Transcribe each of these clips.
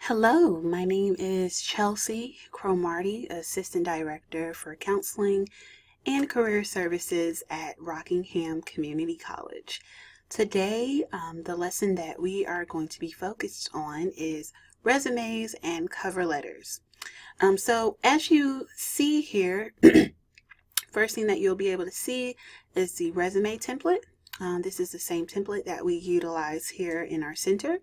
Hello, my name is Chelsea Cromarty, Assistant Director for Counseling and Career Services at Rockingham Community College. Today, the lesson that we are going to be focused on is resumes and cover letters. So as you see here, first thing that you'll be able to see is the resume template. This is the same template that we utilize here in our center.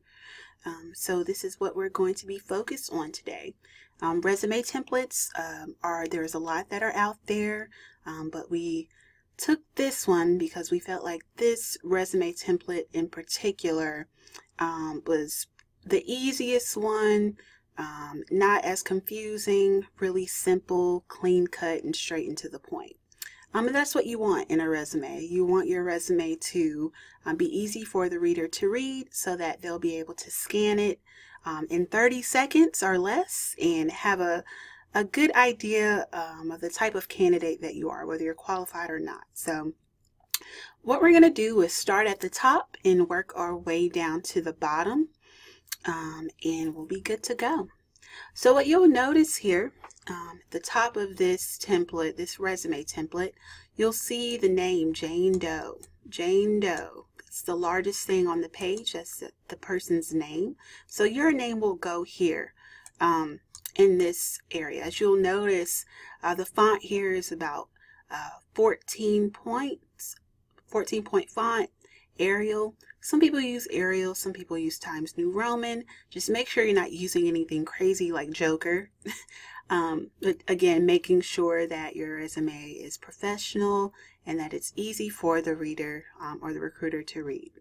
So this is what we're going to be focused on today. Resume templates there's a lot that are out there, but we took this one because we felt like this resume template in particular was the easiest one, not as confusing, really simple, clean cut, and straight and to the point. And that's what you want in a resume. You want your resume to be easy for the reader to read so that they'll be able to scan it in 30 seconds or less and have a good idea of the type of candidate that you are, whether you're qualified or not. So what we're going to do is start at the top and work our way down to the bottom, and we'll be good to go. So what you'll notice here, at the top of this template, this resume template, you'll see the name Jane Doe. Jane Doe. It's the largest thing on the page. That's the person's name. So your name will go here in this area. As you'll notice, the font here is about 14 point font, Arial. Some people use Arial, some people use Times New Roman. Just make sure you're not using anything crazy like Joker. But again, making sure that your resume is professional and that it's easy for the reader or the recruiter to read.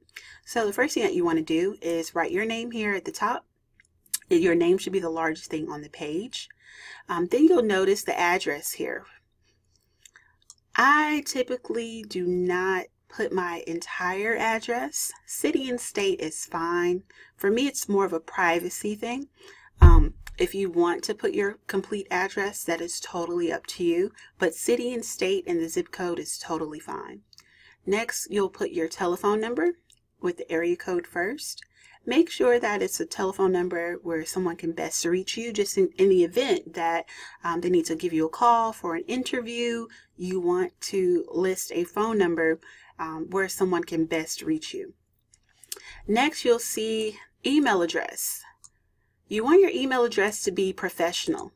So the first thing that you want to do is write your name here at the top. Your name should be the largest thing on the page. Then you'll notice the address here. I typically do not put my entire address. City and state is fine. For me, it's more of a privacy thing. If you want to put your complete address, that is totally up to you, but city and state and the zip code is totally fine. Next, you'll put your telephone number with the area code first. Make sure that it's a telephone number where someone can best reach you, just in the event that they need to give you a call for an interview. You want to list a phone number where someone can best reach you. Next, you'll see email address. You want your email address to be professional.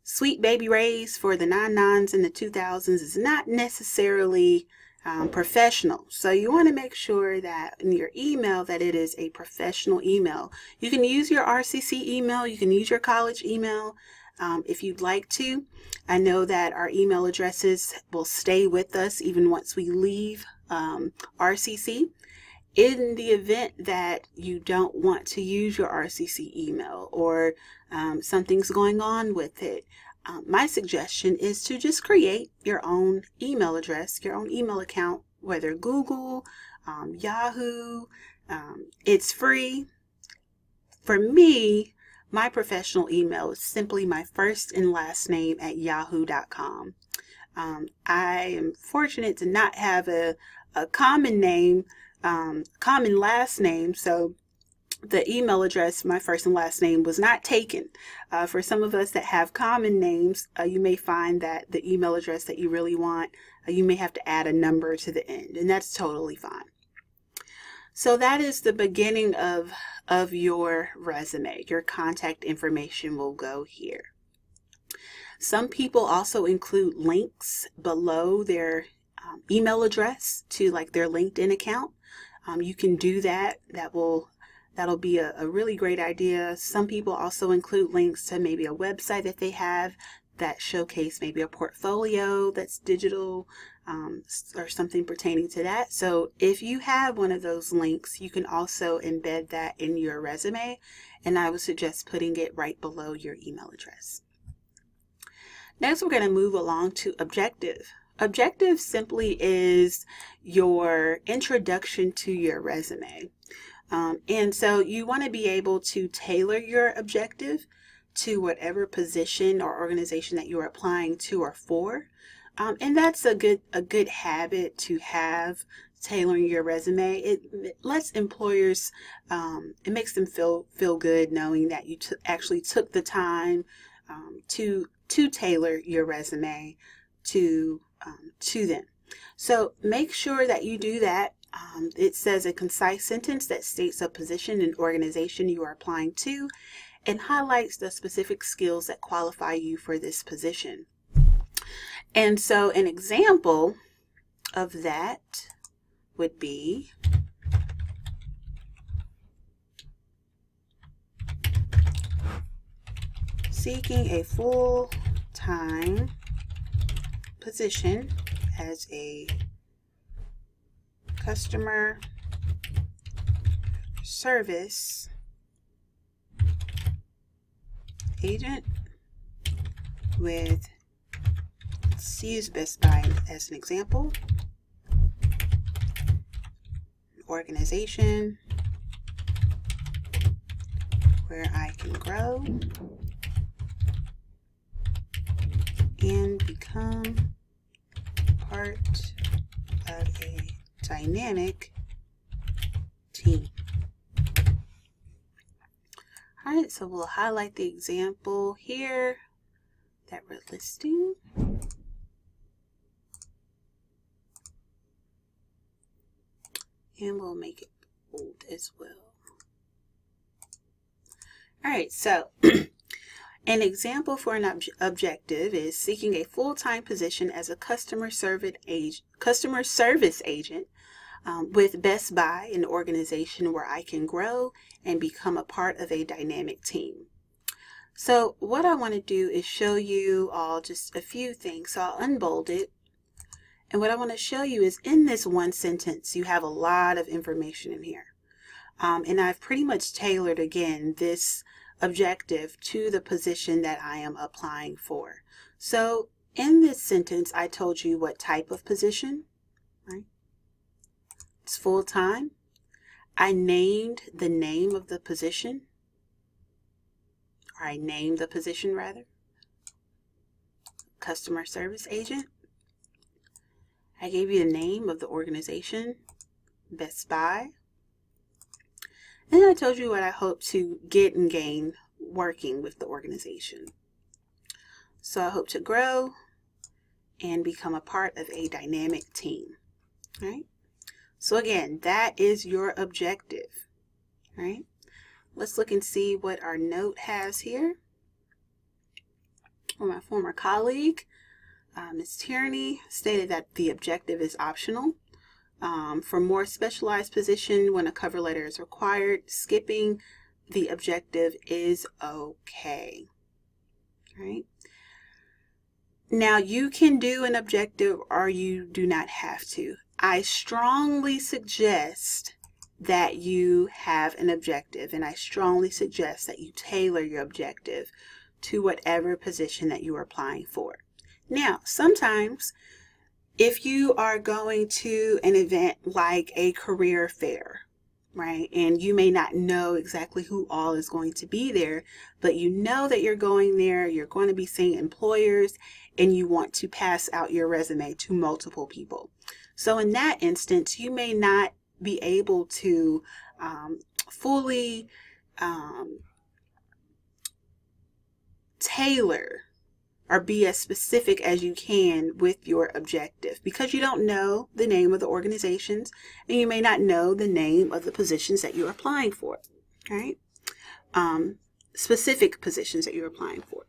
Sweet Baby Ray's for the 99s and the 2000s is not necessarily professional. So you want to make sure that in your email that it is a professional email. You can use your RCC email. You can use your college email if you'd like to. I know that our email addresses will stay with us even once we leave RCC. In the event that you don't want to use your RCC email or something's going on with it, my suggestion is to just create your own email address, your own email account, whether Google, Yahoo. It's free. For me, my professional email is simply my first and last name at yahoo.com. I am fortunate to not have a common name, common last name, so the email address, my first and last name, was not taken. For some of us that have common names, you may find that the email address that you really want, you may have to add a number to the end, and that's totally fine. So that is the beginning of your resume. Your contact information will go here. Some people also include links below their email address to like their LinkedIn account. You can do that. That'll be a really great idea. Some people also include links to maybe a website that they have that showcase maybe a portfolio that's digital or something pertaining to that. So if you have one of those links, you can also embed that in your resume, and I would suggest putting it right below your email address. Next, we're going to move along to objective. Objective simply is your introduction to your resume. And so you want to be able to tailor your objective to whatever position or organization that you're applying to or for. And that's a good habit to have tailoring your resume. It lets employers, it makes them feel good knowing that you actually took the time to tailor your resume to them. So make sure that you do that. It says a concise sentence that states a position and organization you are applying to and highlights the specific skills that qualify you for this position. And so an example of that would be seeking a full-time position as a customer service agent with, let's use Best Buy as an example, organization where I can grow and become part of a dynamic team. Alright, so we'll highlight the example here that we're listing. And we'll make it bold as well. Alright, so an example for an objective is seeking a full-time position as a customer service agent with Best Buy, an organization where I can grow and become a part of a dynamic team. So what I want to do is show you all just a few things. So I'll unbold it. And what I want to show you is in this one sentence, you have a lot of information in here. And I've pretty much tailored, again, this objective to the position that I am applying for. So in this sentence, I told you what type of position, right? It's full-time. I named the name of the position, or I named the position rather, customer service agent. I gave you the name of the organization, Best Buy. And I told you what I hope to get and gain working with the organization. So I hope to grow and become a part of a dynamic team. Right? So again, that is your objective. Right? Let's look and see what our note has here. Well, my former colleague, Ms. Tierney, stated that the objective is optional. For more specialized position, when a cover letter is required, skipping the objective is okay. Right? Now, you can do an objective or you do not have to. I strongly suggest that you have an objective, and I strongly suggest that you tailor your objective to whatever position that you are applying for. Now, sometimes if you are going to an event like a career fair, right, and you may not know exactly who all is going to be there, but you know that you're going there, you're going to be seeing employers, and you want to pass out your resume to multiple people. So in that instance, you may not be able to fully tailor or be as specific as you can with your objective because you don't know the name of the organizations and you may not know the name of the positions that you're applying for, right? Specific positions that you're applying for.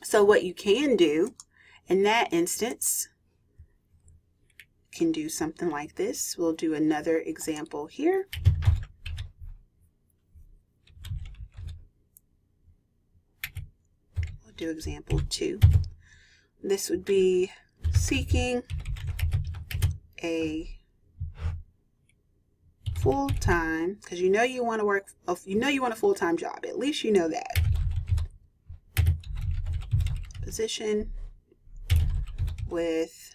So what you can do in that instance, can do something like this. We'll do another example here. We'll do example 2. This would be seeking a full-time, because you know you want to work, you know you want a full-time job. At least you know that. Position with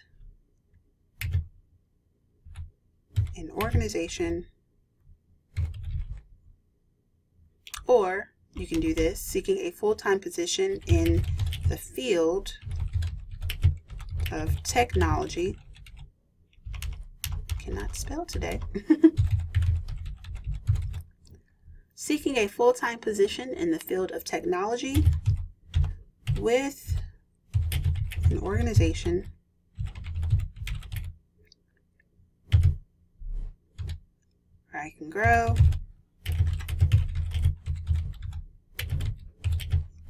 an organization, or you can do this, seeking a full-time position in the field of technology, cannot spell today. Seeking a full-time position in the field of technology with an organization where I can grow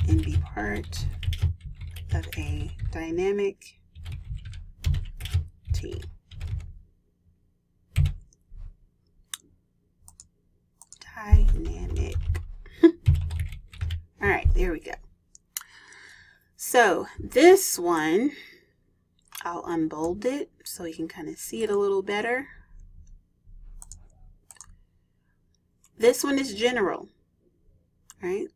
and be part of a dynamic team. Dynamic. All right, there we go. So this one, I'll unbold it so you can kind of see it a little better. This one is general, right?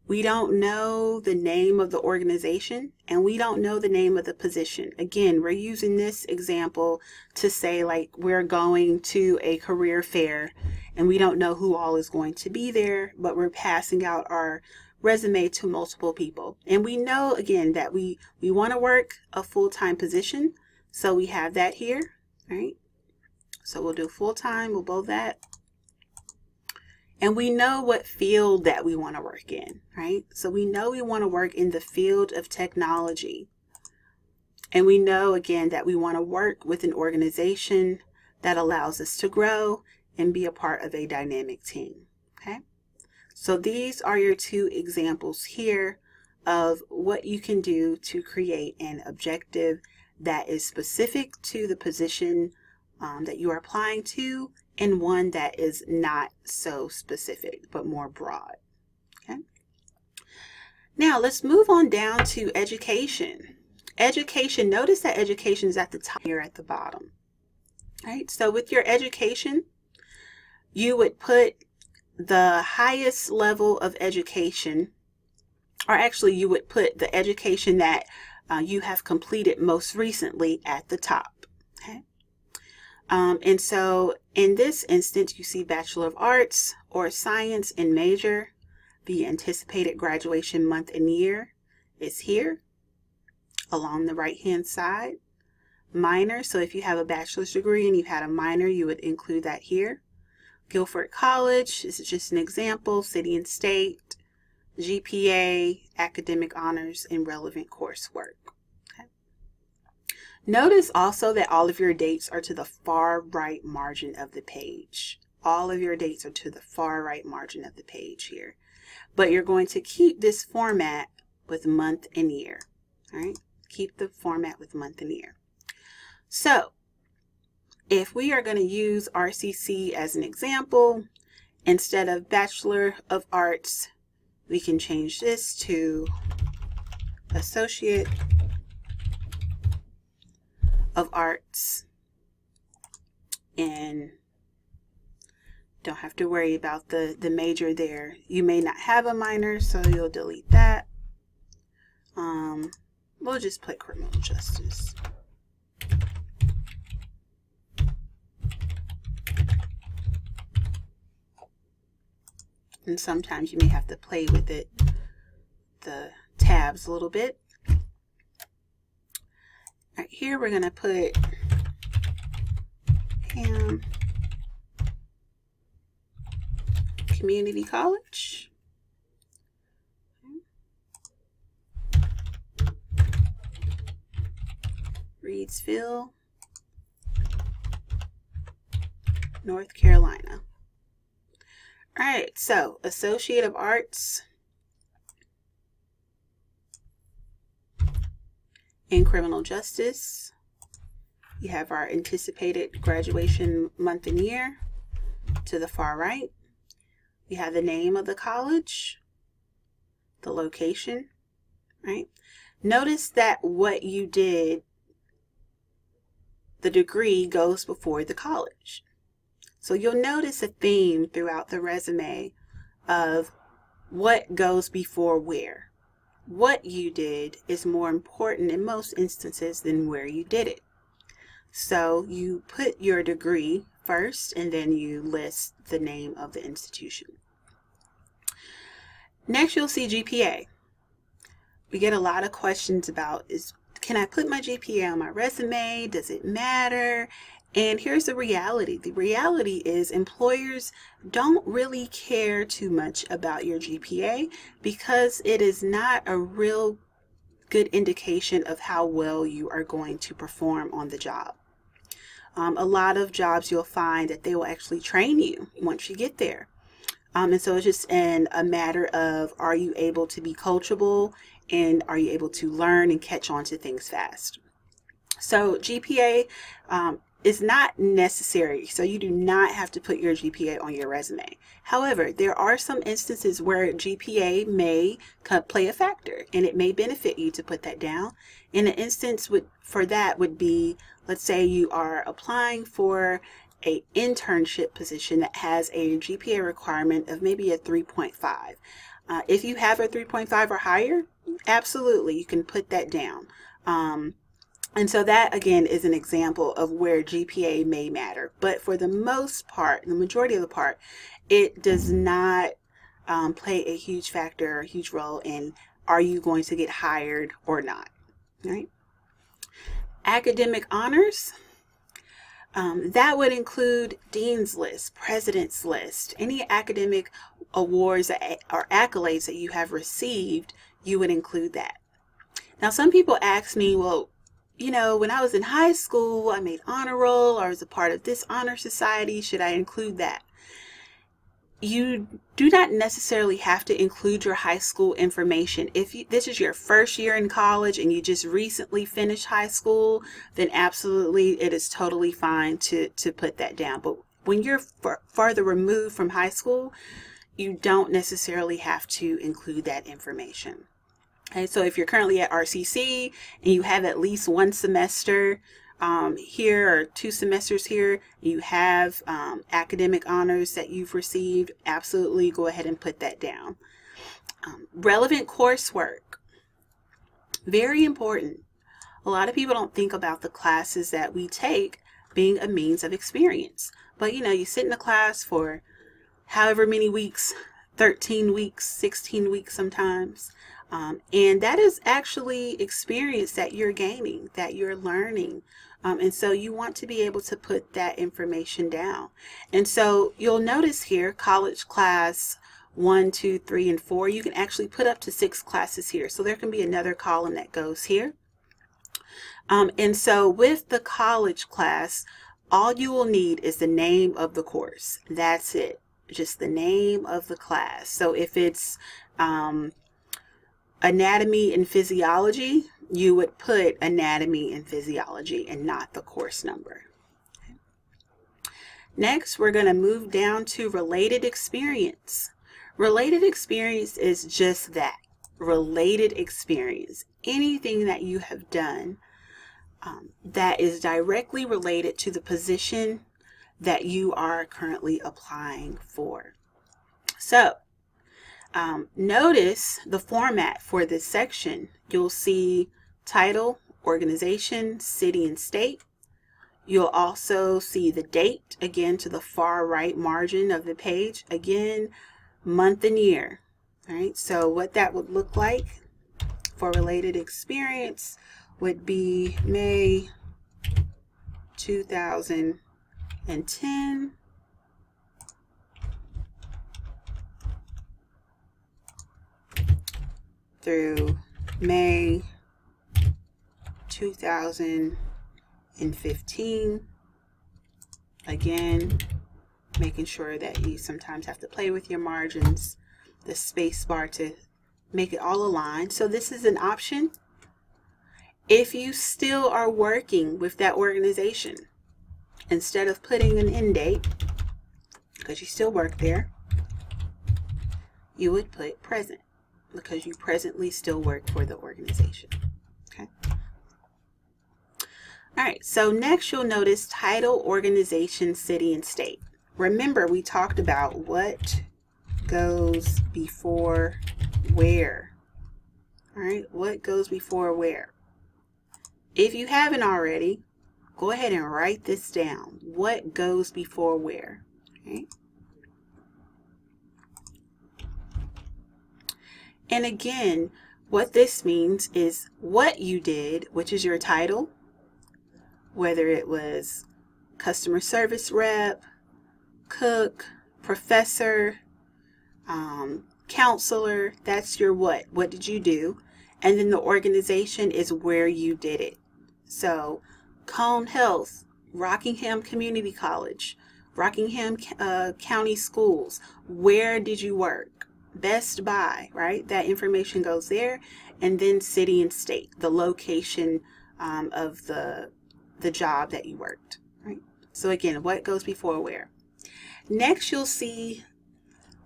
We don't know the name of the organization and we don't know the name of the position. Again, we're using this example to say like we're going to a career fair and we don't know who all is going to be there, but we're passing out our resume to multiple people. And we know again that we want to work a full-time position. So we have that here, right? So we'll do full-time, we'll bold that. And we know what field that we want to work in, right? So we know we want to work in the field of technology. And we know, again, that we want to work with an organization that allows us to grow and be a part of a dynamic team, okay? So these are your two examples here of what you can do to create an objective that is specific to the position that you are applying to, and one that is not so specific but more broad. Okay. Now let's move on down to education. Education, notice that education is at the top here at the bottom. Right? So with your education, you would put the highest level of education, or actually you would put the education that you have completed most recently at the top. Okay. And so in this instance, you see Bachelor of Arts or Science in major. The anticipated graduation month and year is here along the right hand side. Minor, so if you have a bachelor's degree and you had a minor, you would include that here. Guilford College, this is just an example, city and state, GPA, academic honors, and relevant coursework. Notice also that all of your dates are to the far right margin of the page. All of your dates are to the far right margin of the page here. But you're going to keep this format with month and year. All right? Keep the format with month and year. So, if we are going to use RCC as an example, instead of Bachelor of Arts, we can change this to Associate of Arts, and don't have to worry about the major there. You may not have a minor, so you'll delete that. We'll just put criminal justice. And sometimes you may have to play with it, the tabs a little bit. Right here, we're going to put Ham Community College. Reedsville, North Carolina. All right, so Associate of Arts in Criminal Justice. You have our anticipated graduation month and year to the far right. We have the name of the college, the location, right? Notice that what you did, the degree goes before the college. So you'll notice a theme throughout the resume of what goes before where. What you did is more important in most instances than where you did it. So you put your degree first and then you list the name of the institution. Next, you'll see GPA. We get a lot of questions about, can I put my GPA on my resume? Does it matter? And here's the reality. The reality is employers don't really care too much about your GPA because it is not a real good indication of how well you are going to perform on the job. A lot of jobs you'll find that they will actually train you once you get there. And so it's just a matter of, are you able to be coachable and are you able to learn and catch on to things fast? So GPA is not necessary. So you do not have to put your GPA on your resume. However, there are some instances where GPA may play a factor and it may benefit you to put that down. And an instance for that would be, let's say you are applying for an internship position that has a GPA requirement of maybe a 3.5. If you have a 3.5 or higher, absolutely, you can put that down. And so that, again, is an example of where GPA may matter. But for the most part, the majority of the part, it does not play a huge factor or a huge role in are you going to get hired or not. Right? Academic honors. That would include Dean's List, President's List, any academic awards or accolades that you have received, you would include that. Now, some people ask me, well, you know, when I was in high school, I made honor roll or was a part of this honor society. Should I include that? You do not necessarily have to include your high school information. If this is your first year in college and you just recently finished high school, then absolutely it is totally fine to put that down. But when you're farther removed from high school, you don't necessarily have to include that information. Okay, so if you're currently at RCC and you have at least one semester here or 2 semesters here, you have academic honors that you've received, absolutely go ahead and put that down. Relevant coursework, very important. A lot of people don't think about the classes that we take being a means of experience. But you know, you sit in a class for however many weeks, 13 weeks, 16 weeks sometimes. And that is actually experience that you're gaining, that you're learning. And so you want to be able to put that information down. And so you'll notice here, college class 1, 2, 3, and 4, you can actually put up to 6 classes here. So there can be another column that goes here. And so with the college class, all you will need is the name of the course. That's it. Just the name of the class. So if it's anatomy and physiology, you would put anatomy and physiology and not the course number. Okay. Next, we're going to move down to related experience. Related experience is just that, related experience. Anything that you have done that is directly related to the position that you are currently applying for. So, notice the format for this section. You'll see title, organization, city and state. You'll also see the date, again to the far right margin of the page, again month and year. All right, so what that would look like for related experience would be May 2010 through May 2015. Again, making sure that you sometimes have to play with your margins, the space bar to make it all aligned. So this is an option if you still are working with that organization. Instead of putting an end date, because you still work there, you would put present, because you presently still work for the organization. Okay. All right, so next you'll notice title, organization, city, and state. Remember, we talked about what goes before where. All right, what goes before where? If you haven't already, go ahead and write this down. What goes before where? Okay. And again, what this means is what you did, which is your title, whether it was customer service rep, cook, professor, counselor. That's your what. What did you do? And then the organization is where you did it. So Cone Health, Rockingham Community College, Rockingham County Schools. Where did you work? Best Buy, right? That information goes there. And then city and state, the location of the job that you worked, right? So again, what goes before where? Next, you'll see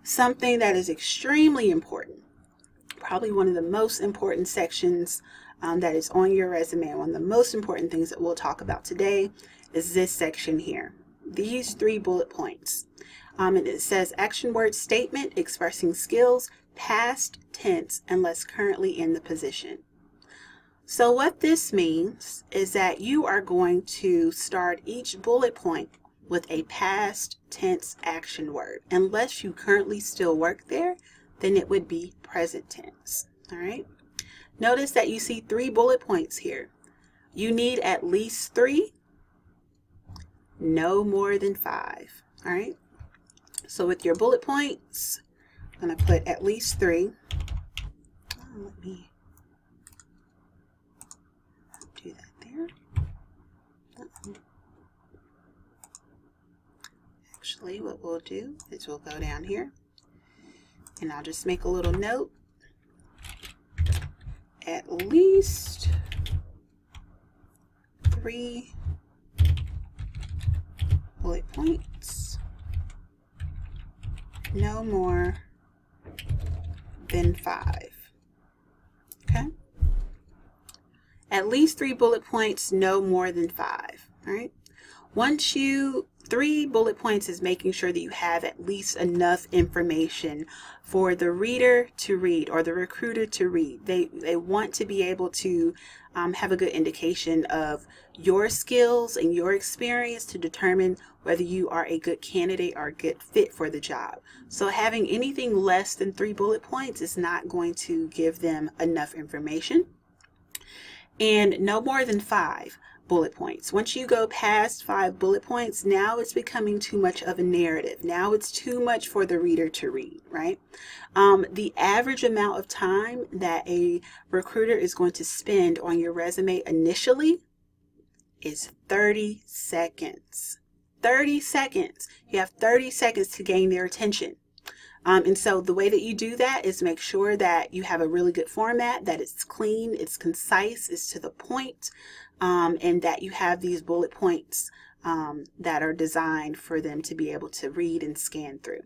something that is extremely important. Probably one of the most important sections that is on your resume. One of the most important things that we'll talk about today is this section here. These 3 bullet points. And it says action word statement expressing skills, past tense, unless currently in the position. So what this means is that you are going to start each bullet point with a past tense action word. Unless you currently still work there, then it would be present tense. All right. Notice that you see 3 bullet points here. You need at least 3, no more than 5. All right. So with your bullet points, I'm going to put at least 3. Let me do that there. Actually, what we'll do is we'll go down here and I'll just make a little note. At least 3 bullet points, no more than 5. Okay? At least 3 bullet points, no more than 5. All right? Once you 3 bullet points is making sure that you have at least enough information for the reader to read or the recruiter to read. They want to be able to have a good indication of your skills and your experience to determine whether you are a good candidate or a good fit for the job. So having anything less than 3 bullet points is not going to give them enough information. And no more than 5 bullet points. Once you go past 5 bullet points, now it's becoming too much of a narrative. Now it's too much for the reader to read, right? The average amount of time that a recruiter is going to spend on your resume initially is 30 seconds. 30 seconds. You have 30 seconds to gain their attention. And so the way that you do that is make sure that you have a really good format, that it's clean, it's concise, it's to the point, and that you have these bullet points that are designed for them to be able to read and scan through.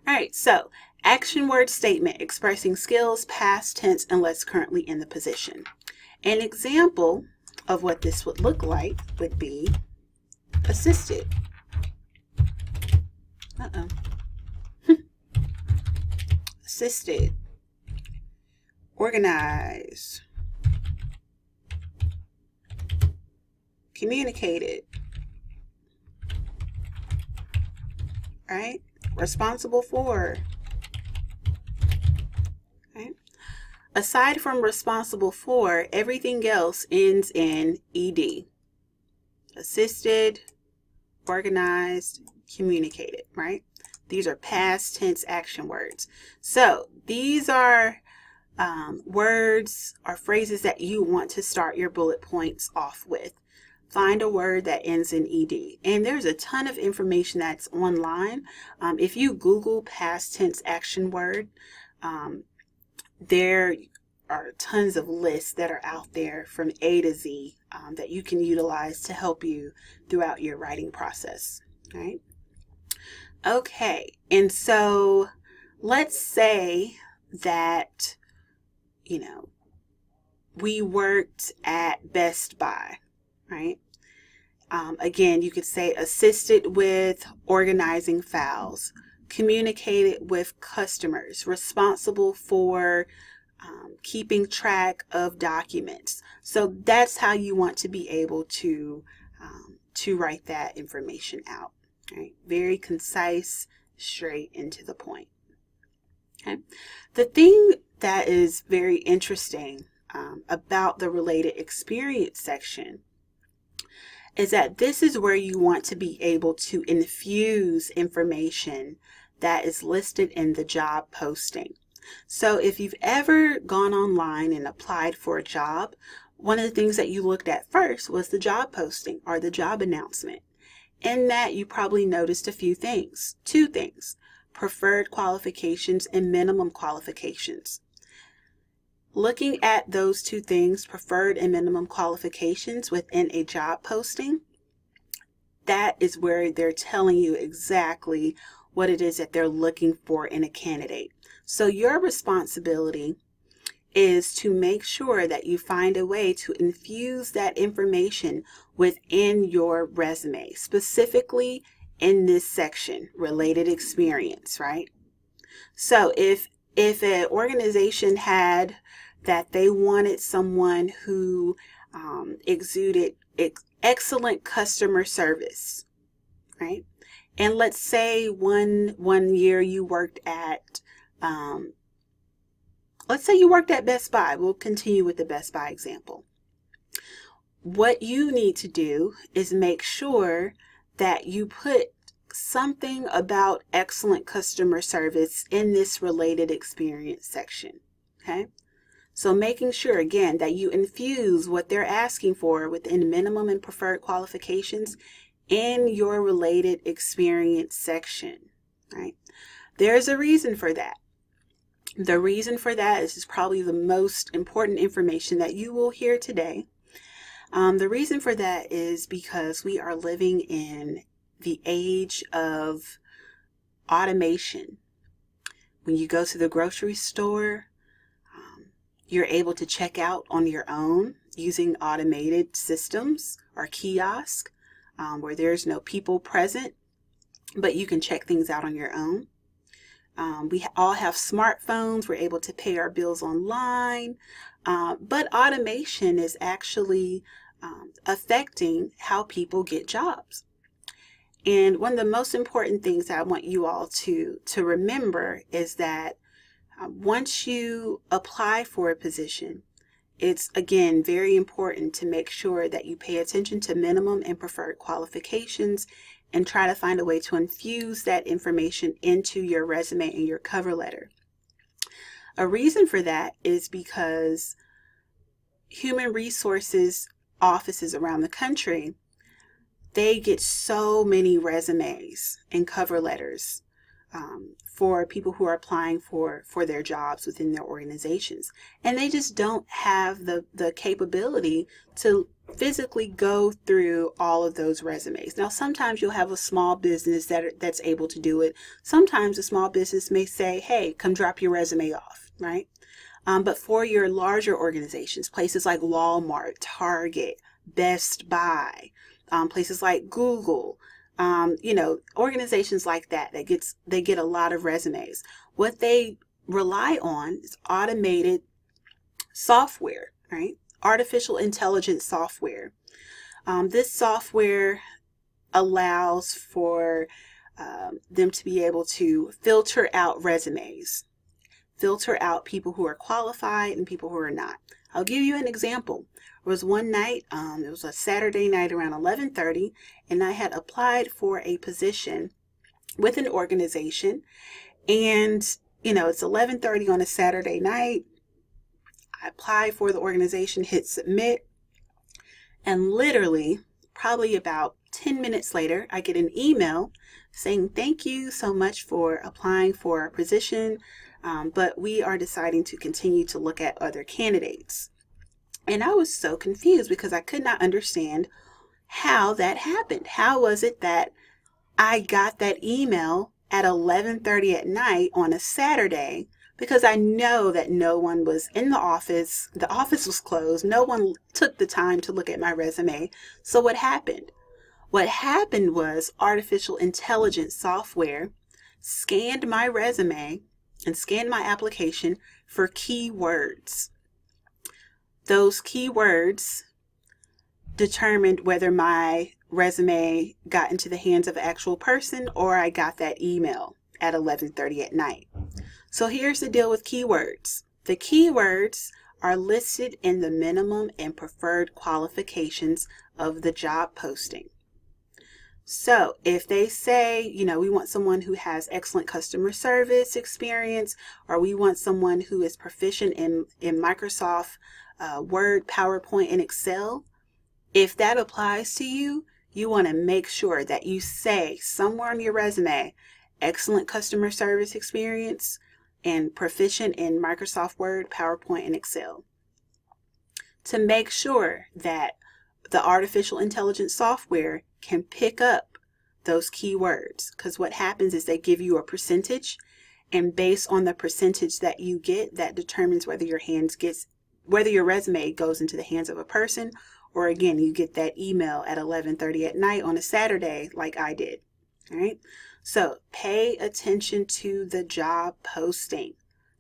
All right, so action word statement expressing skills, past tense, unless currently in the position. An example of what this would look like would be assisted. Assisted, organized, communicated, right? Responsible for, right? Aside from responsible for, everything else ends in ed. Assisted, organized, communicated, right? These are past tense action words. So these are words or phrases that you want to start your bullet points off with. Find a word that ends in ed. And there's a ton of information that's online. If you Google past tense action word, there are tons of lists that are out there from A to Z that you can utilize to help you throughout your writing process, right? Okay, and so let's say that, you know, we worked at Best Buy, right? Again, you could say assisted with organizing files, communicated with customers, responsible for keeping track of documents. So that's how you want to be able to write that information out. Right? Very concise, straight into the point. Okay. The thing that is very interesting about the related experience section is that this is where you want to be able to infuse information that is listed in the job posting. So if you've ever gone online and applied for a job, one of the things that you looked at first was the job posting or the job announcement. In that, you probably noticed a few things, two things: preferred qualifications and minimum qualifications. Looking at those two things, preferred and minimum qualifications within a job posting, that is where they're telling you exactly what it is that they're looking for in a candidate. So your responsibility is to make sure that you find a way to infuse that information within your resume, specifically in this section, related experience, right? So if an organization had that they wanted someone who exuded excellent customer service, right? And let's say one year you worked at let's say you worked at Best Buy. We'll continue with the Best Buy example. What you need to do is make sure that you put something about excellent customer service in this related experience section, okay? So making sure, again, that you infuse what they're asking for within minimum and preferred qualifications in your related experience section, right? There's a reason for that. The reason for that is probably the most important information that you will hear today. The reason for that is because we are living in the age of automation. When you go to the grocery store, you're able to check out on your own using automated systems or kiosk where there's no people present, but you can check things out on your own. We all have smartphones. We're able to pay our bills online, but automation is actually affecting how people get jobs. And one of the most important things that I want you all to remember is that once you apply for a position, it's again very important to make sure that you pay attention to minimum and preferred qualifications and try to find a way to infuse that information into your resume and your cover letter. A reason for that is because human resources offices around the country, they get so many resumes and cover letters for people who are applying for their jobs within their organizations. And they just don't have the capability to physically go through all of those resumes. Now, sometimes you'll have a small business that's able to do it. Sometimes a small business may say, hey, come drop your resume off, right? But for your larger organizations, places like Walmart, Target, Best Buy, places like Google, organizations like that, they get a lot of resumes. What they rely on is automated software, right? Artificial intelligence software. This software allows for them to be able to filter out resumes, filter out people who are qualified and people who are not. I'll give you an example. There was one night, it was a Saturday night around 11:30, and I had applied for a position with an organization, and it's 11:30 on a Saturday night. I applied for the organization, hit submit, and literally probably about 10 minutes later, I get an email saying, thank you so much for applying for our position, but we are deciding to continue to look at other candidates. And I was so confused because I could not understand how that happened. How was it that I got that email at 11:30 at night on a Saturday? Because I know that no one was in the office. The office was closed. No one took the time to look at my resume. So what happened? What happened was artificial intelligence software scanned my resume and scanned my application for keywords. Those keywords determined whether my resume got into the hands of an actual person or I got that email at 11:30 at night. So here's the deal with keywords. The keywords are listed in the minimum and preferred qualifications of the job posting. So if they say, we want someone who has excellent customer service experience, or we want someone who is proficient in Microsoft Word, PowerPoint, and Excel, if that applies to you, you want to make sure that you say somewhere on your resume, excellent customer service experience and proficient in Microsoft Word, PowerPoint, and Excel, to make sure that the artificial intelligence software can pick up those keywords. Because what happens is they give you a percentage, and based on the percentage that you get, that determines whether your resume goes into the hands of a person, or again, you get that email at 11:30 at night on a Saturday like I did. All right. So pay attention to the job posting.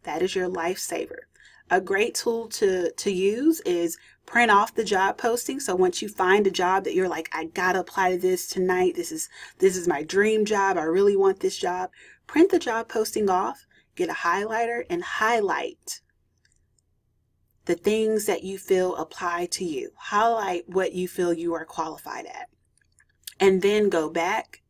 That is your lifesaver. A great tool to use is print off the job posting. So once you find a job that you're like, I gotta apply to this tonight, this is my dream job, I really want this job, print the job posting off, get a highlighter, and highlight the things that you feel apply to you. Highlight what you feel you are qualified at. And then go back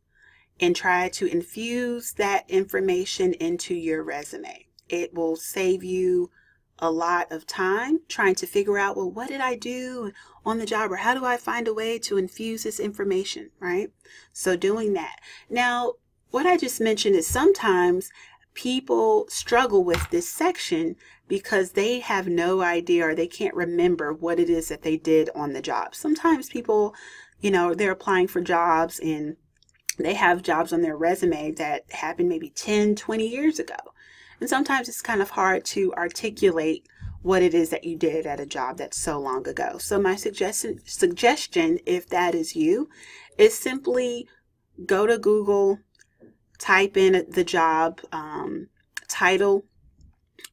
and try to infuse that information into your resume. It will save you a lot of time trying to figure out, well, what did I do on the job, or how do I find a way to infuse this information, right? So doing that. Now, what I just mentioned is sometimes people struggle with this section because they have no idea, or they can't remember what it is that they did on the job. Sometimes people, they're applying for jobs and they have jobs on their resume that happened maybe 10, 20 years ago. And sometimes it's kind of hard to articulate what it is that you did at a job that's so long ago. So my suggestion, if that is you, is simply go to Google, type in the job title,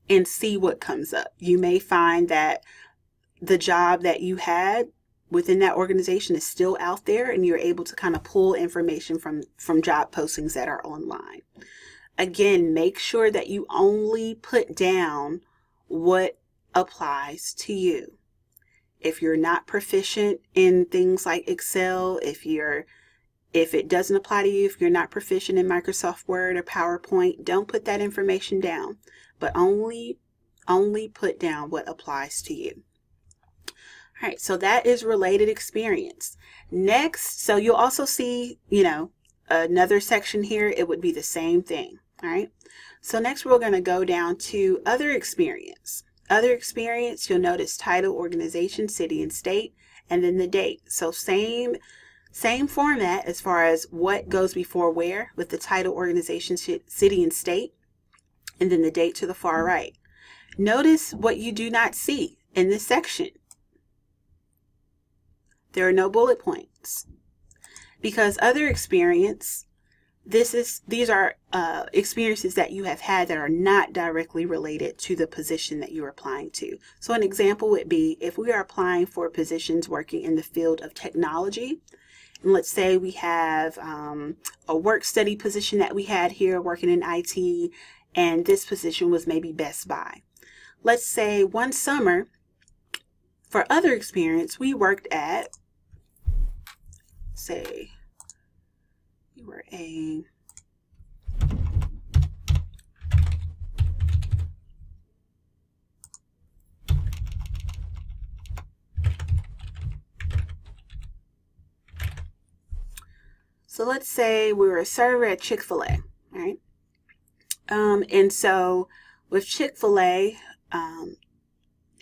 and see what comes up. You may find that the job that you had within that organization is still out there, and you're able to kind of pull information from job postings that are online. Again, make sure that you only put down what applies to you. If you're not proficient in things like Excel, if it doesn't apply to you, if you're not proficient in Microsoft Word or PowerPoint, don't put that information down, but only put down what applies to you. All right, so that is related experience. Next, so you'll also see, another section here. It would be the same thing. All right. So next we're going to go down to other experience. Other experience, you'll notice title, organization, city and state, and then the date. So same format as far as what goes before where, with the title, organization, city and state, and then the date to the far right. Notice what you do not see in this section. There are no bullet points, because other experience, these are experiences that you have had that are not directly related to the position that you're applying to. So an example would be if we are applying for positions working in the field of technology, and let's say we have a work study position that we had here working in IT, and this position was maybe Best Buy. Let's say one summer, for other experience, we worked at, say, you were a so let's say we were a server at Chick-fil-A, right? And so with Chick-fil-A,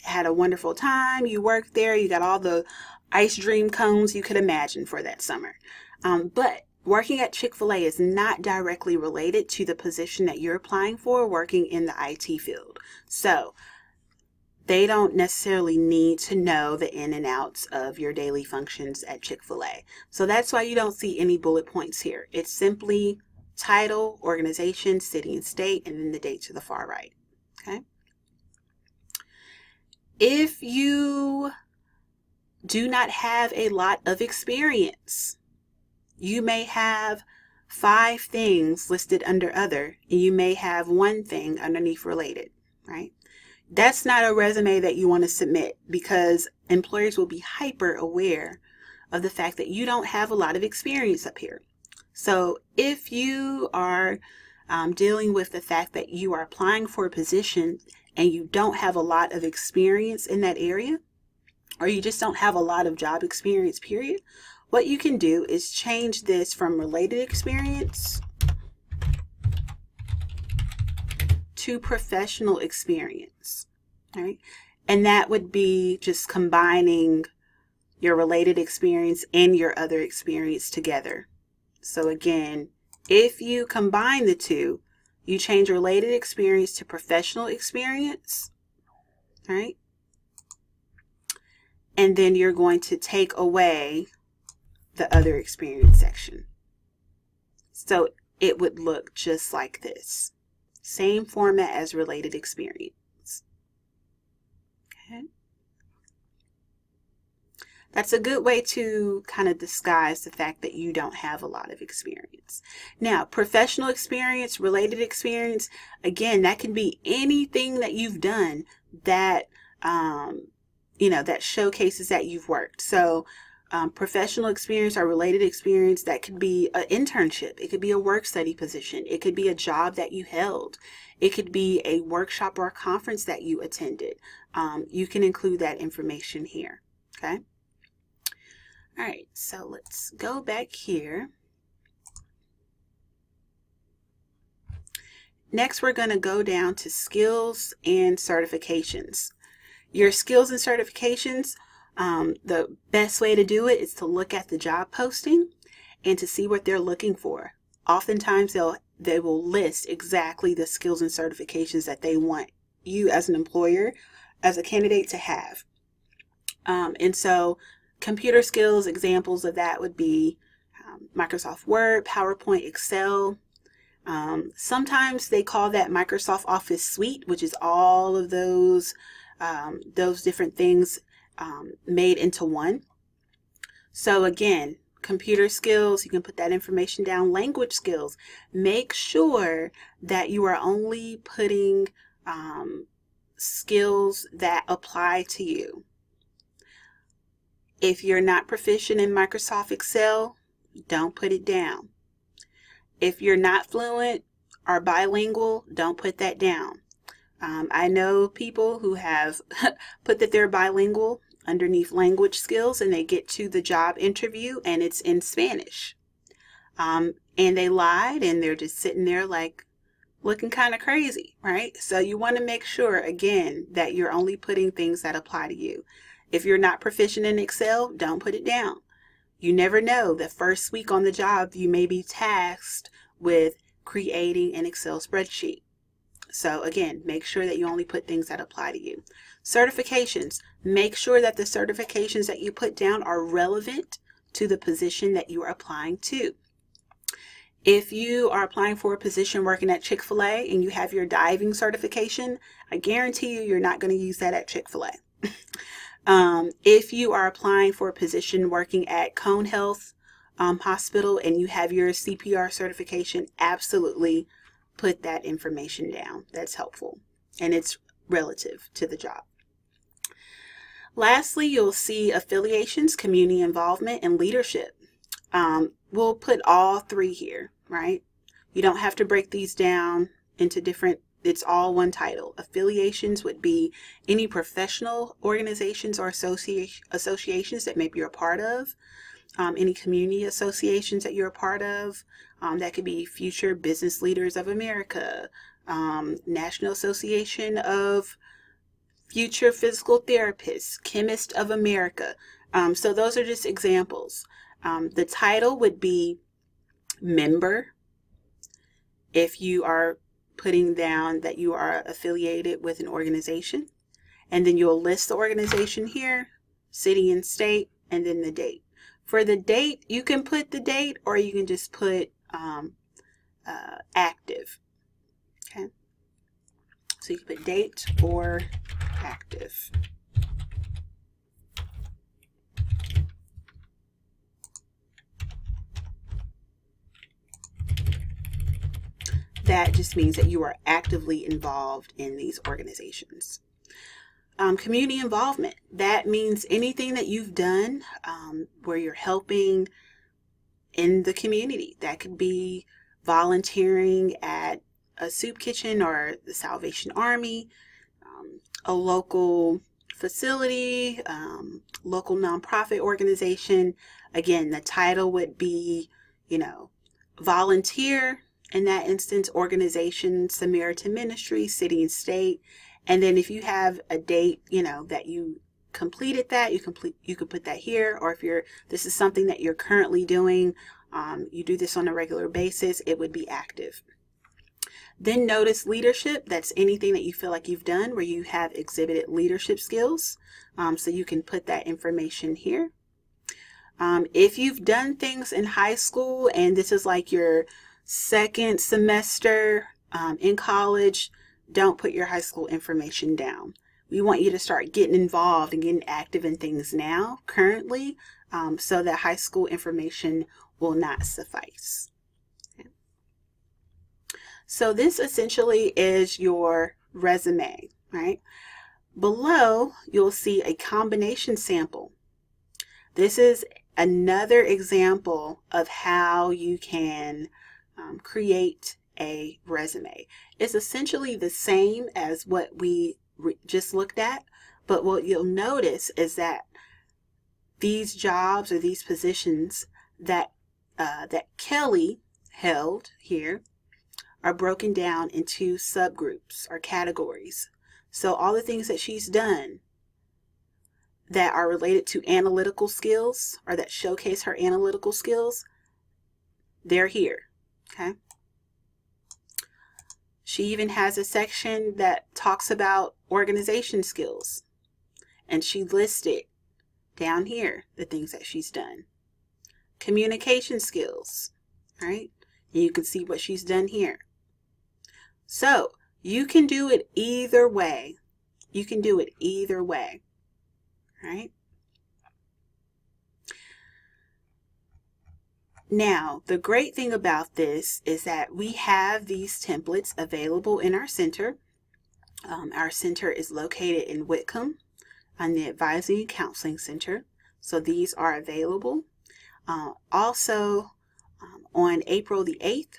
had a wonderful time. You worked there. You got all the ice cream cones you could imagine for that summer. But working at Chick-fil-A is not directly related to the position that you're applying for, working in the IT field. So they don't necessarily need to know the in and outs of your daily functions at Chick-fil-A. So that's why you don't see any bullet points here. It's simply title, organization, city and state, and then the date to the far right. Okay. If you do not have a lot of experience, you may have 5 things listed under other, and you may have 1 thing underneath related, right? that's not a resume that you want to submit, because employers will be hyper aware of the fact that you don't have a lot of experience up here. So if you are dealing with the fact that you are applying for a position and you don't have a lot of experience in that area, or you just don't have a lot of job experience, period, what you can do is change this from related experience to professional experience. All right? And that would be just combining your related experience and your other experience together. So again, if you combine the two, you change related experience to professional experience, right? And then you're going to take away the other experience section. So it would look just like this. Same format as related experience. Okay. That's a good way to kind of disguise the fact that you don't have a lot of experience. Now, professional experience, related experience, again, that can be anything that you've done that, that showcases that you've worked. So professional experience or related experience, that could be an internship. It could be a work study position. It could be a job that you held. It could be a workshop or a conference that you attended. You can include that information here. Okay. All right, so let's go back here. Next, we're going to go down to skills and certifications. Your skills and certifications, the best way to do it is to look at the job posting and to see what they're looking for. Oftentimes, they will list exactly the skills and certifications that they want you as an employer, as a candidate, to have. And so computer skills, examples of that would be Microsoft Word, PowerPoint, Excel. Sometimes they call that Microsoft Office Suite, which is all of those different things made into one. So again, computer skills, you can put that information down. Language skills, make sure that you are only putting skills that apply to you. If you're not proficient in Microsoft Excel, don't put it down. If you're not fluent or bilingual, don't put that down. I know people who have put that they're bilingual underneath language skills, and they get to the job interview and it's in Spanish. And they lied, and they're just sitting there like looking kind of crazy, right? So you want to make sure, again, that you're only putting things that apply to you. If you're not proficient in Excel, don't put it down. You never know. The first week on the job, you may be tasked with creating an Excel spreadsheet. So again, make sure that you only put things that apply to you. Certifications. Make sure that the certifications that you put down are relevant to the position that you are applying to. If you are applying for a position working at Chick-fil-A and you have your diving certification, I guarantee you're not going to use that at Chick-fil-A. If you are applying for a position working at Cone Health Hospital and you have your CPR certification, absolutely put that information down. That's helpful, and it's relative to the job. Lastly, you'll see affiliations, community involvement, and leadership. We'll put all three here, right? You don't have to break these down into different, it's all one title. Affiliations would be any professional organizations or associations that maybe you're a part of, any community associations that you're a part of. That could be Future Business Leaders of America, National Association of Future Physical Therapists, Chemists of America. So those are just examples. The title would be member if you are putting down that you are affiliated with an organization, and then you'll list the organization here, city and state, and then the date. For the date, you can put the date, or you can just put active. Okay, so you can put date or active. That just means that you are actively involved in these organizations. Community involvement. That means anything that you've done where you're helping in the community. That could be volunteering at a soup kitchen or the Salvation Army, a local facility, local nonprofit organization. Again, the title would be, volunteer. In that instance, organization, Samaritan Ministry, city and state. And then if you have a date, that you completed that, you could put that here. Or if this is something that you're currently doing, you do this on a regular basis, it would be active. Then notice leadership. That's anything that you feel like you've done where you have exhibited leadership skills. So you can put that information here. If you've done things in high school and this is like your second semester in college, don't put your high school information down. We want you to start getting involved and getting active in things now, currently, so that high school information will not suffice. Okay. So this essentially is your resume, right? Below, you'll see a combination sample. This is another example of how you can create a resume. It's essentially the same as what we just looked at, but what you'll notice is that these jobs or these positions that Kelly held here are broken down into subgroups or categories. So all the things that she's done that are related to analytical skills or that showcase her analytical skills, they're here. Okay. She even has a section that talks about organization skills, and she listed down here the things that she's done. Communication skills, right? And you can see what she's done here. So you can do it either way. You can do it either way, right? Now, the great thing about this is that we have these templates available in our center. Our center is located in Whitcomb on the Advising and Counseling Center. So these are available. Also, on April the 8th,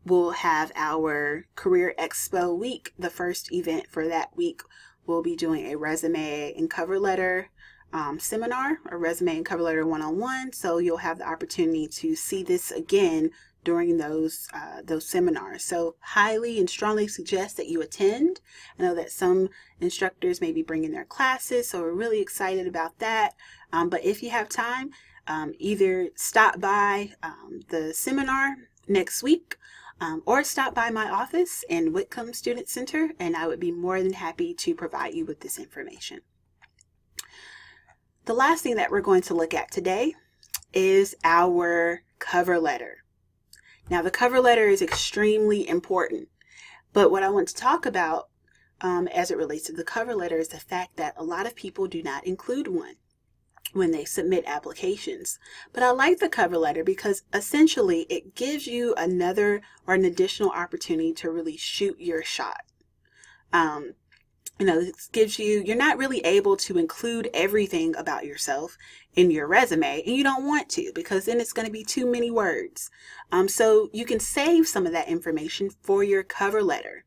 we'll have our Career Expo week. The first event for that week, we'll be doing a resume and cover letter seminar, a resume and cover letter one-on-one. So you'll have the opportunity to see this again during those seminars. So highly and strongly suggest that you attend. I know that some instructors may be bringing their classes, so we're really excited about that. But if you have time, either stop by the seminar next week or stop by my office in Whitcomb Student Center, and I would be more than happy to provide you with this information. The last thing that we're going to look at today is our cover letter. Now, the cover letter is extremely important, but what I want to talk about as it relates to the cover letter is the fact that a lot of people do not include one when they submit applications. But I like the cover letter because essentially it gives you another or an additional opportunity to really shoot your shot. It gives you're not really able to include everything about yourself in your resume, and you don't want to because then it's going to be too many words. So you can save some of that information for your cover letter.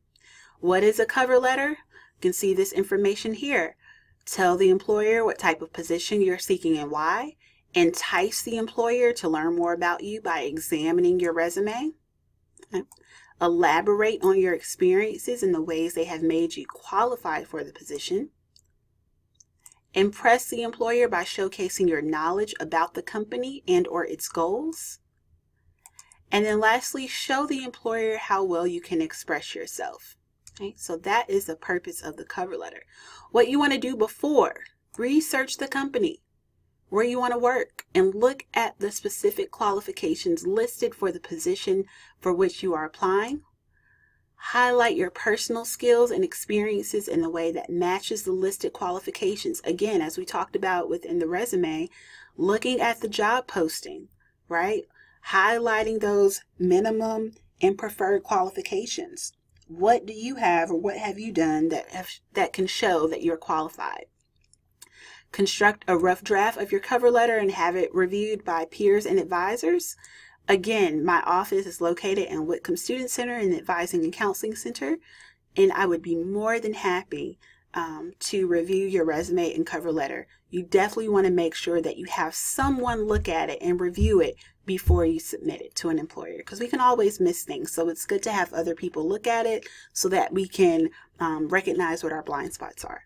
What is a cover letter? You can see this information here. Tell the employer what type of position you're seeking and why. Entice the employer to learn more about you by examining your resume. Okay. Elaborate on your experiences and the ways they have made you qualified for the position. Impress the employer by showcasing your knowledge about the company and or its goals. And then lastly, show the employer how well you can express yourself. Okay, so that is the purpose of the cover letter. What you want to do before, research the company, where you want to work, and look at the specific qualifications listed for the position for which you are applying. Highlight your personal skills and experiences in a way that matches the listed qualifications. Again, as we talked about within the resume, looking at the job posting, right? Highlighting those minimum and preferred qualifications. What do you have or what have you done that can show that you're qualified? Construct a rough draft of your cover letter and have it reviewed by peers and advisors. Again, my office is located in Whitcomb Student Center and Advising and Counseling Center, and I would be more than happy to review your resume and cover letter. You definitely want to make sure that you have someone look at it and review it before you submit it to an employer, because we can always miss things. So it's good to have other people look at it so that we can recognize what our blind spots are.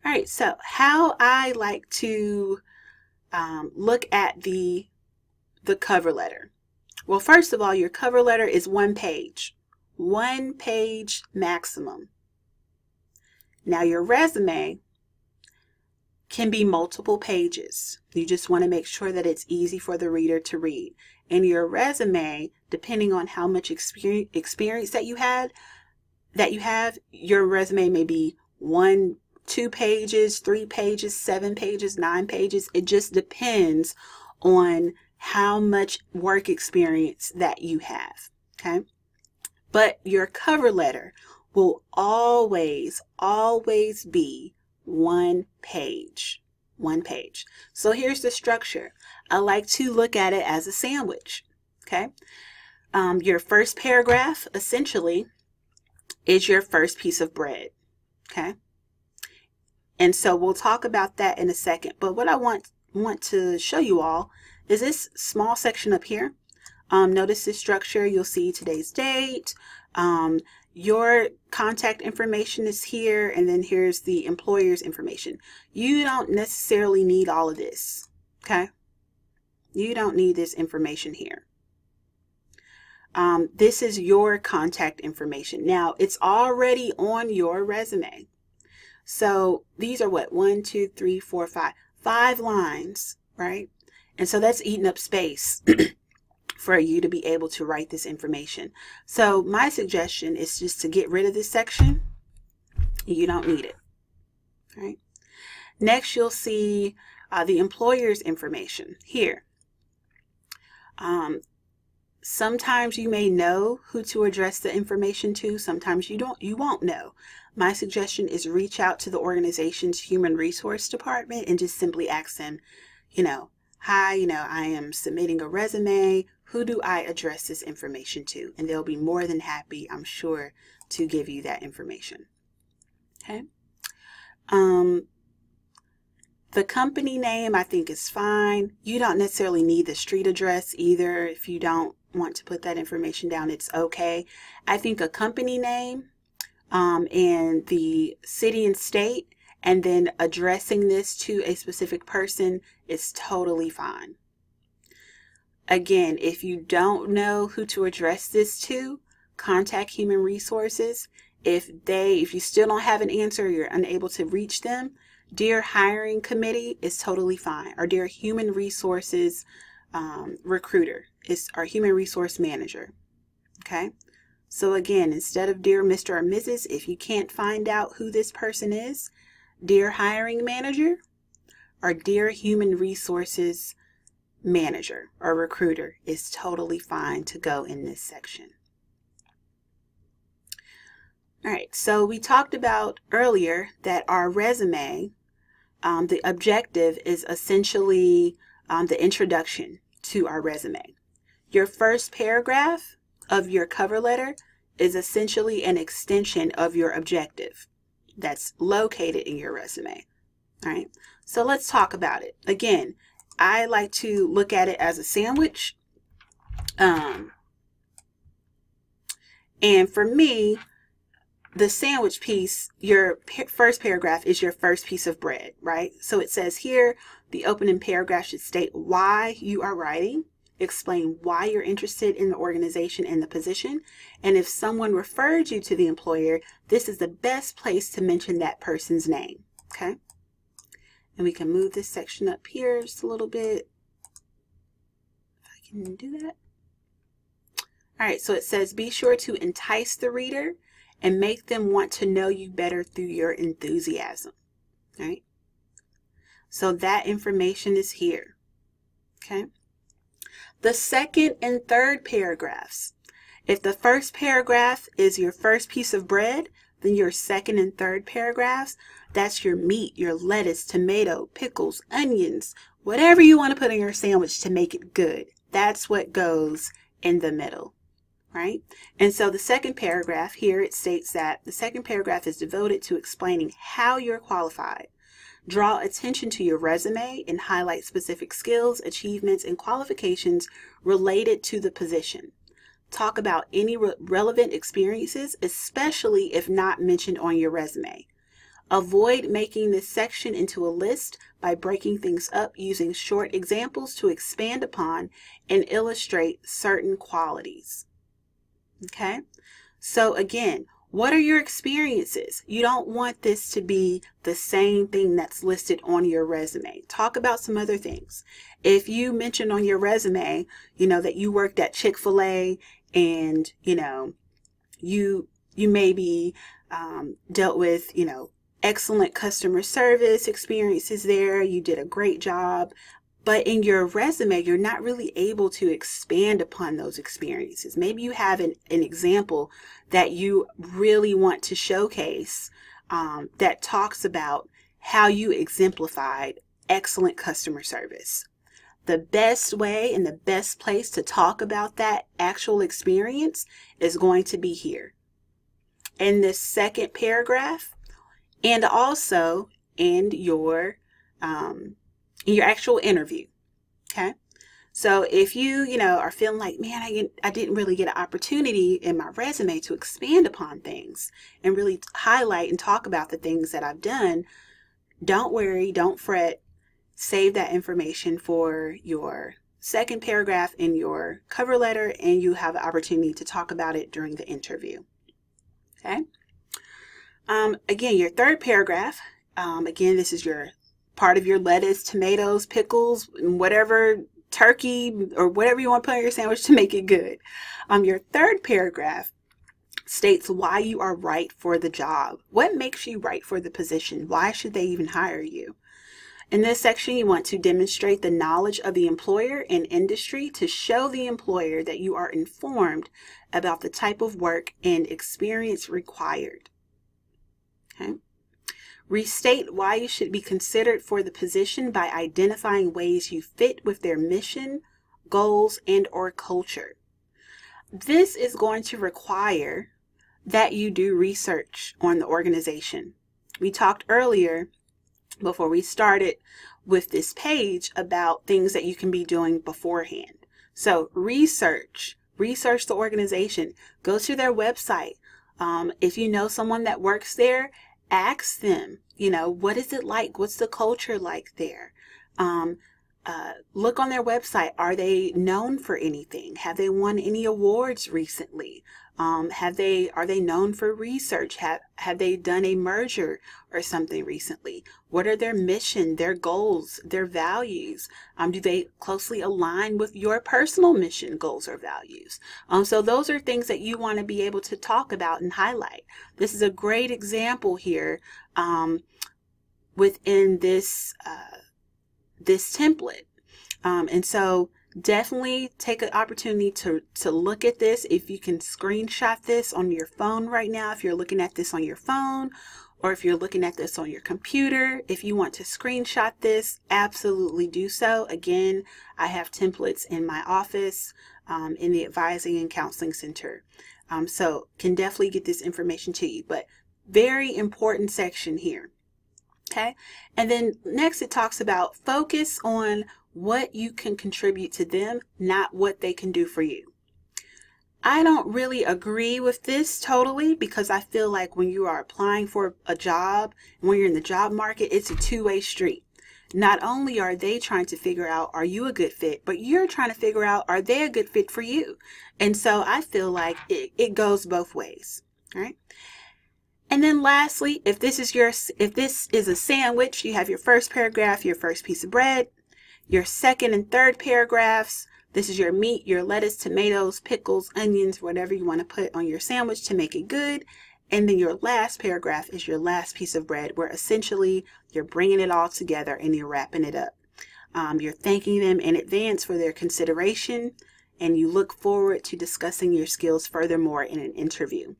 All right, so how I like to look at the cover letter. Well, first of all, your cover letter is 1 page. 1 page maximum. Now your resume can be multiple pages. You just want to make sure that it's easy for the reader to read. And your resume, depending on how much experience that you have, your resume may be 1, 2 pages, 3 pages, 7 pages, 9 pages. It just depends on how much work experience that you have. Okay. But your cover letter will always be 1 page. 1 page. So here's the structure. I like to look at it as a sandwich. Okay. Your first paragraph essentially is your first piece of bread. Okay. And so we'll talk about that in a second. But what I want to show you all is this small section up here. Notice this structure. You'll see today's date. Your contact information is here, and then here's the employer's information. You don't necessarily need all of this. Okay? You don't need this information here. This is your contact information. Now, it's already on your resume. So these are what? 1, 2, 3, 4, 5. 5 lines, right? And so that's eating up space for you to be able to write this information. So my suggestion is just to get rid of this section. You don't need it. Right? Next, you'll see the employer's information here. Sometimes you may know who to address the information to. Sometimes you won't know. My suggestion is reach out to the organization's human resource department and just simply ask them, hi, I am submitting a resume. Who do I address this information to? And they'll be more than happy, I'm sure, to give you that information. Okay. The company name, I think, is fine. You don't necessarily need the street address either. If you don't want to put that information down, it's okay. I think a company name and the city and state, and then addressing this to a specific person is totally fine. Again, if you don't know who to address this to, contact Human Resources. If you still don't have an answer, you're unable to reach them, Dear Hiring Committee is totally fine. Or Dear Human Resources Recruiter is our Human Resource Manager. Okay? So again, instead of Dear Mr. or Mrs., if you can't find out who this person is, Dear Hiring Manager or Dear Human Resources Manager or Recruiter is totally fine to go in this section. All right, so we talked about earlier that our resume, the objective is essentially the introduction to our resume. Your first paragraph of your cover letter is essentially an extension of your objective that's located in your resume. All right, so let's talk about it. Again, I like to look at it as a sandwich. And for me, the sandwich piece, your first paragraph is your first piece of bread, right? So it says here, the opening paragraph should state why you are writing, explain why you're interested in the organization and the position, and if someone referred you to the employer, this is the best place to mention that person's name, okay? And we can move this section up here just a little bit. If I can do that. All right, so it says, be sure to entice the reader and make them want to know you better through your enthusiasm. All right? So that information is here. Okay? The second and third paragraphs If the first paragraph is your first piece of bread, then your second and third paragraphs, that's your meat, your lettuce, tomato, pickles, onions, whatever you want to put in your sandwich to make it good. That's what goes in the middle, right? And so the second paragraph here, it states that the second paragraph is devoted to explaining how you're qualified. Draw attention to your resume and highlight specific skills, achievements, and qualifications related to the position. Talk about any relevant experiences, especially if not mentioned on your resume. Avoid making this section into a list by breaking things up using short examples to expand upon and illustrate certain qualities. Okay? So again, what are your experiences? You don't want this to be the same thing that's listed on your resume. Talk about some other things. If you mention on your resume, that you worked at Chick-fil-A and, you maybe dealt with, excellent customer service experiences there. You did a great job. But in your resume, you're not really able to expand upon those experiences. Maybe you have an example that you really want to showcase that talks about how you exemplified excellent customer service. The best way and the best place to talk about that actual experience is going to be here in this second paragraph, and also in your actual interview. Okay. So if you, are feeling like, man, I didn't really get an opportunity in my resume to expand upon things and really highlight and talk about the things that I've done, don't worry, don't fret. Save that information for your second paragraph in your cover letter, and you have the opportunity to talk about it during the interview. Okay. Again, your third paragraph, again, this is your part of your lettuce, tomatoes, pickles, and whatever, turkey, or whatever you want to put on your sandwich to make it good. Your third paragraph states why you are right for the job. What makes you right for the position? Why should they even hire you? In this section, you want to demonstrate the knowledge of the employer and industry to show the employer that you are informed about the type of work and experience required. Okay. Restate why you should be considered for the position by identifying ways you fit with their mission, goals, and or culture. This is going to require that you do research on the organization. We talked earlier, before we started with this page, about things that you can be doing beforehand. So research the organization, go to their website. If you know someone that works there, ask them, what is it like? What's the culture like there? Look on their website. Are they known for anything? Have they won any awards recently? Are they known for research? Have they done a merger or something recently? What are their mission, their goals, their values? Do they closely align with your personal mission, goals, or values? So those are things that you want to be able to talk about and highlight. This is a great example here within this this template. And so definitely take an opportunity to look at this. If you can screenshot this on your phone right now, if you're looking at this on your phone, or if you're looking at this on your computer, if you want to screenshot this, absolutely do so. Again, I have templates in my office in the Advising and Counseling Center. So can definitely get this information to you, but very important section here. Okay. And then next it talks about focus on what you can contribute to them, not what they can do for you. I don't really agree with this totally, because I feel like when you are applying for a job, and when you're in the job market, it's a two-way street. Not only are they trying to figure out, are you a good fit, but you're trying to figure out, are they a good fit for you? And so I feel like it goes both ways. All right. And then lastly, if this is a sandwich, you have your first paragraph, your first piece of bread, your second and third paragraphs. This is your meat, your lettuce, tomatoes, pickles, onions, whatever you want to put on your sandwich to make it good. And then your last paragraph is your last piece of bread, where essentially you're bringing it all together and you're wrapping it up. You're thanking them in advance for their consideration and you look forward to discussing your skills furthermore in an interview.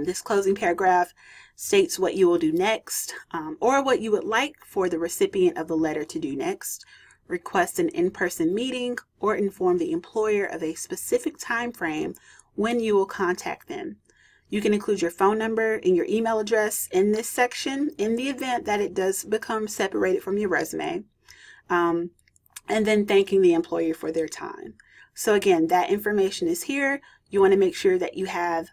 This closing paragraph states what you will do next, or what you would like for the recipient of the letter to do next. Request an in-person meeting or inform the employer of a specific time frame when you will contact them. You can include your phone number and your email address in this section in the event that it does become separated from your resume, and then thanking the employer for their time. So again, that information is here. You want to make sure that you have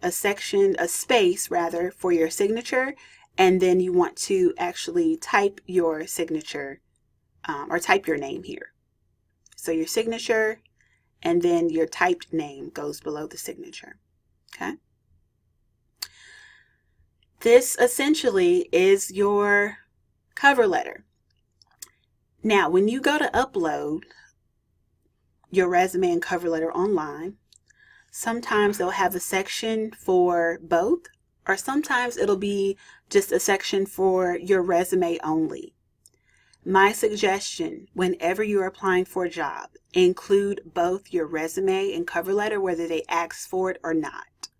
a space for your signature, and then you want to actually type your signature or type your name here. So your signature and then your typed name goes below the signature. Okay. This essentially is your cover letter. Now, when you go to upload your resume and cover letter online, sometimes they'll have a section for both, or sometimes it'll be just a section for your resume only. My suggestion, whenever you're applying for a job, include both your resume and cover letter, whether they ask for it or not.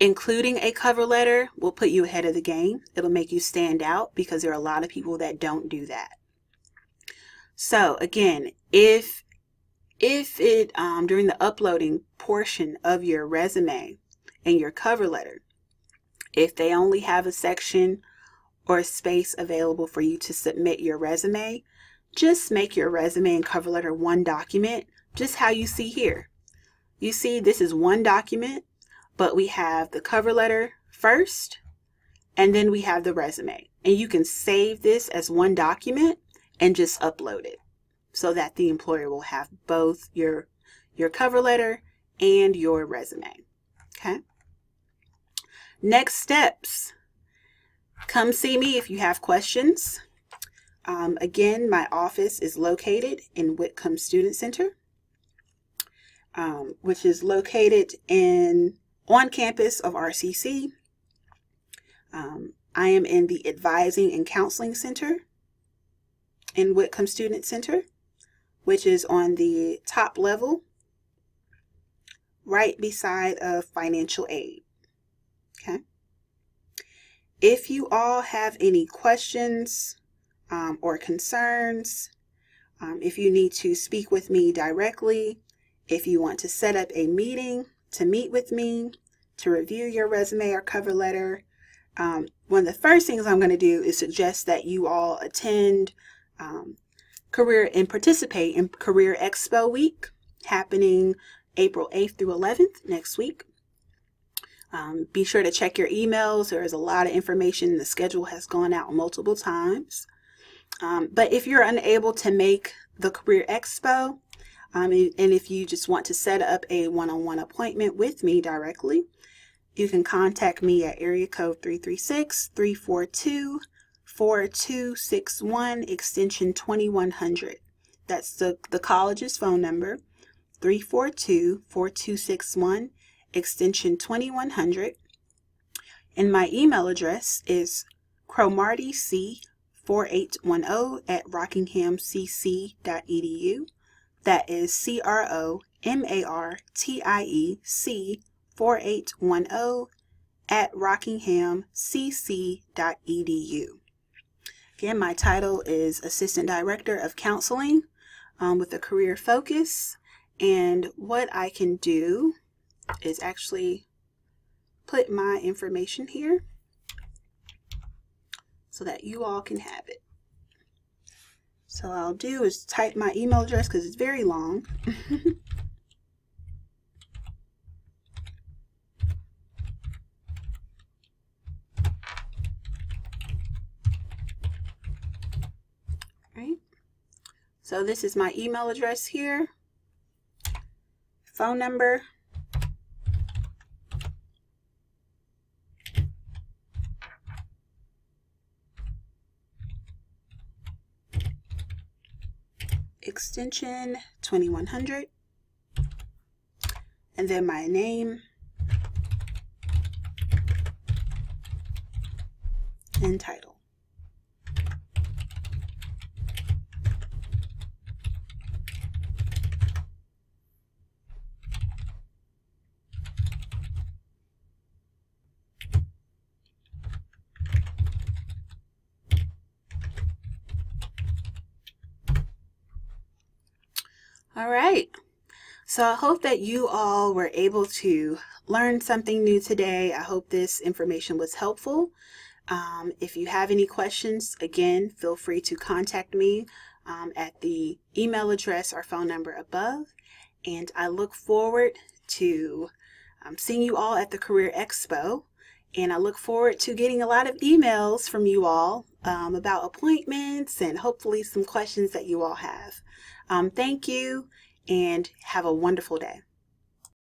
Including a cover letter will put you ahead of the game. It'll make you stand out because there are a lot of people that don't do that. So again, if it during the uploading portion of your resume and your cover letter, if they only have a section or a space available for you to submit your resume, just make your resume and cover letter one document, just how you see here. You see, this is one document, but we have the cover letter first, and then we have the resume. And you can save this as one document and just upload it so that the employer will have both your cover letter and your resume. Okay. Next steps. Come see me if you have questions. Again, my office is located in Whitcomb Student Center, which is located on campus of RCC. I am in the Advising and Counseling Center in Whitcomb Student Center, which is on the top level, right beside of financial aid. Okay. If you all have any questions or concerns, if you need to speak with me directly, if you want to set up a meeting to meet with me, to review your resume or cover letter, one of the first things I'm going to do is suggest that you all attend participate in Career Expo Week, happening April 8th through 11th next week. Be sure to check your emails. There is a lot of information. The schedule has gone out multiple times. But if you're unable to make the Career Expo, and if you just want to set up a one-on-one appointment with me directly, you can contact me at area code 336-342-4261, extension 2100. That's the college's phone number, 342-4261, extension 2100. And my email address is cromartiec4810@rockinghamcc.edu. That is CROMARTIEC4810@rockinghamcc.edu. Again, my title is Assistant Director of Counseling with a career focus. And what I can do is actually put my information here so that you all can have it. So I'll do is type my email address because it's very long. Right. So this is my email address here, phone number, extension 2100, and then my name and title. All right. So I hope that you all were able to learn something new today. I hope this information was helpful. If you have any questions, again, feel free to contact me at the email address or phone number above. And I look forward to seeing you all at the Career Expo. And I look forward to getting a lot of emails from you all about appointments and hopefully some questions that you all have. Thank you and have a wonderful day.